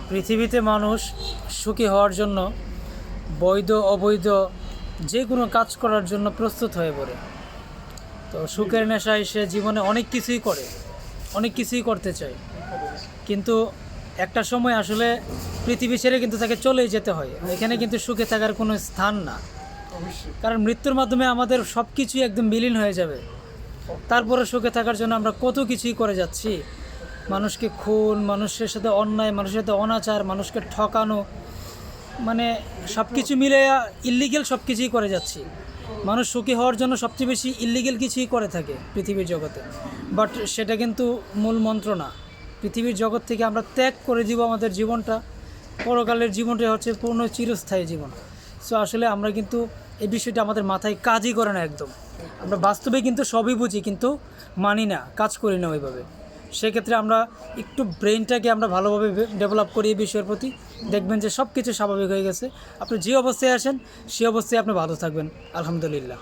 পৃথিবীতে মানুষ সুখী হওয়ার জন্য বৈধ অবৈধ যে কোনো কাজ করার জন্য প্রস্তুত হয়ে পড়ে। তো সুখের নেশায় সে জীবনে অনেক কিছুই করে, অনেক কিছুই করতে চায়, কিন্তু একটা সময় আসলে পৃথিবী ছেড়ে কিন্তু তাকে চলেই যেতে হয়। এখানে কিন্তু সুখে থাকার কোনো স্থান না, কারণ মৃত্যুর মাধ্যমে আমাদের সব কিছুই একদম বিলীন হয়ে যাবে। তারপরে সুখে থাকার জন্য আমরা কত কিছুই করে যাচ্ছি, মানুষকে খুন, মানুষের সাথে অন্যায়, মানুষের সাথে অনাচার, মানুষকে ঠকানো, মানে সব কিছু মিলে ইল্লিগেল সব কিছুই করে যাচ্ছি। মানুষ সুখী হওয়ার জন্য সবচেয়ে বেশি ইল্লিগেল কিছুই করে থাকে পৃথিবীর জগতে, বাট সেটা কিন্তু মূল মন্ত্র না। পৃথিবীর জগৎ থেকে আমরা ত্যাগ করে দিব আমাদের জীবনটা, পরকালের জীবনটা হচ্ছে পূর্ণ চিরস্থায়ী জীবন। সো আসলে আমরা কিন্তু এই বিষয়টা আমাদের মাথায় কাজই করে না একদম। আমরা বাস্তবে কিন্তু সবই বুঝি, কিন্তু মানি না, কাজ করি না ওইভাবে। সেক্ষেত্রে আমরা একটু ব্রেনটাকে আমরা ভালোভাবে ডেভেলপ করি এই বিষয়ের প্রতি, দেখবেন যে সব কিছু স্বাভাবিক হয়ে গেছে। আপনি যে অবস্থায় আছেন সেই অবস্থায় আপনি ভালো থাকবেন, আলহামদুলিল্লাহ।